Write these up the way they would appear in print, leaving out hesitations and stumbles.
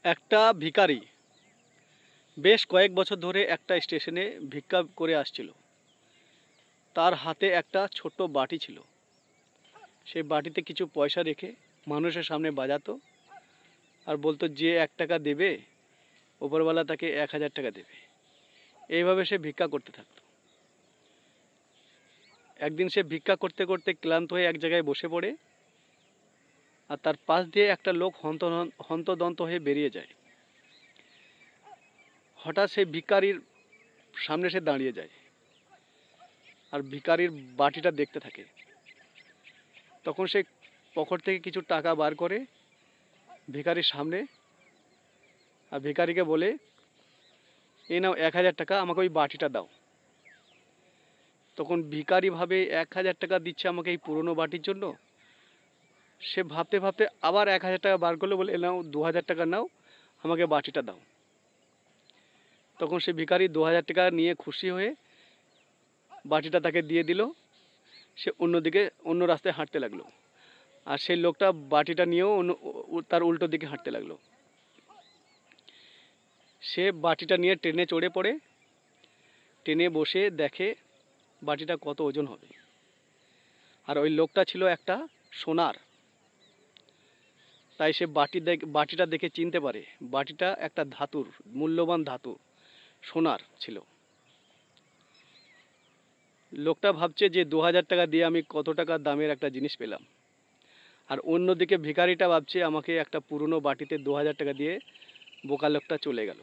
একটা ভিখারি বেশ কয়েক বছর ধরে একটা স্টেশনে ভিক্ষা করে আসছিল। তার হাতে একটা ছোট্ট বাটি ছিল। সেই বাটিতে কিছু পয়সা রেখে মানুষের সামনে বাজাতো আর বলতো যে 1 টাকা দেবে ওপরওয়ালা তাকে 1000 টাকা দেবে। এইভাবে সে ভিক্ষা করতে থাকতো। একদিন সে ভিক্ষা করতে করতে ক্লান্ত হয়ে এক জায়গায় বসে পড়ে আর তার পাশ দিয়ে একটা লোক হন্তদন্ত হয়ে বেরিয়ে যায়। হঠাৎ সেই ভিখারির সামনে সে দাঁড়িয়ে যায় আর ভিখারির বাটিটা দেখতে থাকে। তখন সে পকেট থেকে কিছু টাকা বার করে ভিখারির সামনে আর ভিখারিকে বলে, এই নাও 1000 টাকা, আমাকে ওই বাটিটা দাও। তখন ভিখারি ভাবে 1000 টাকা দিচ্ছে আমাকে এই পুরনো বাটির জন্য। সে ভাবতে ভাবতে আবার 1000 টাকা বার করলো, বলে নাও 2000 টাকা নাও, আমাকে বাটিটা দাও। তখন সে ভিখারি 2000 টাকা নিয়ে খুশি হয়ে বাটিটা তাকে দিয়ে দিল। সে অন্য রাস্তায় হাঁটতে লাগলো আর সেই লোকটা বাটিটা নিয়েও তার উল্টো দিকে হাঁটতে লাগলো। সে বাটিটা নিয়ে ট্রেনে চড়ে পড়ে। ট্রেনে বসে দেখে বাটিটা কত ওজন হবে। আর ওই লোকটা ছিল একটা সোনার। তাই সে বাটিটা দেখে চিনতে পারে বাটিটা একটা ধাতুর, মূল্যবান ধাতু, সোনার ছিল। লোকটা ভাবছে যে 2000 টাকা দিয়ে আমি কত টাকা দামের একটা জিনিস পেলাম। আর অন্যদিকে ভিখারিটা ভাবছে আমাকে একটা পুরনো বাটিতে 2000 টাকা দিয়ে বোকা লোকটা চলে গেল।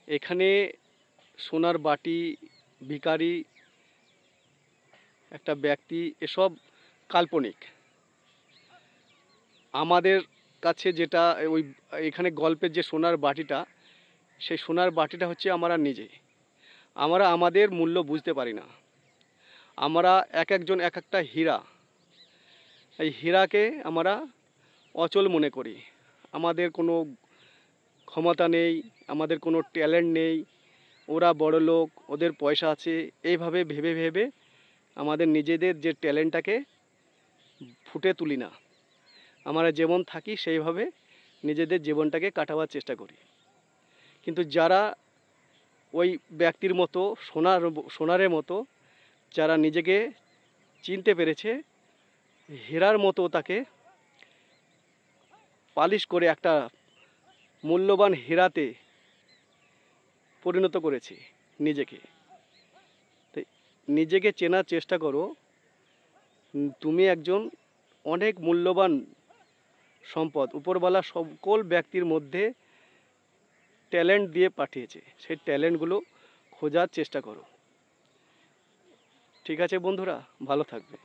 এখানে সোনার বাটি, ভিখারি, একটা ব্যক্তি, এসব কাল্পনিক। আমাদের কাছে যেটা এখানে গল্পের যে সোনার বাটিটা, সেই সোনার বাটিটা হচ্ছে আমরা নিজে। আমরা আমাদের মূল্য বুঝতে পারি না। আমরা এক একজন এক একটা হীরা। এই হীরাকে আমরা অচল মনে করি। আমাদের কোনো ক্ষমতা নেই, আমাদের কোনো ট্যালেন্ট নেই, ওরা বড় লোক, ওদের পয়সা আছে, এইভাবে ভেবে ভেবে আমাদের নিজেদের যে ট্যালেন্টটাকে ফুটে তুলি না। আমরা যেমন থাকি সেইভাবে নিজেদের জীবনটাকে কাটাবার চেষ্টা করি। কিন্তু যারা ওই ব্যক্তির মতো সোনারের মতো, যারা নিজেকে চিনতে পেরেছে, হীরার মতো তাকে পালিশ করে একটা মূল্যবান হীরাতে পরিণত করেছে নিজেকে। তাই নিজেকে চেনার চেষ্টা করো। তুমি একজন অনেক মূল্যবান সম্পদ। উপরওয়ালা সকল ব্যক্তির মধ্যে ট্যালেন্ট দিয়ে পাঠিয়েছে। সেই ট্যালেন্টগুলো খোঁজার চেষ্টা করো। ঠিক আছে বন্ধুরা, ভালো থাকবে।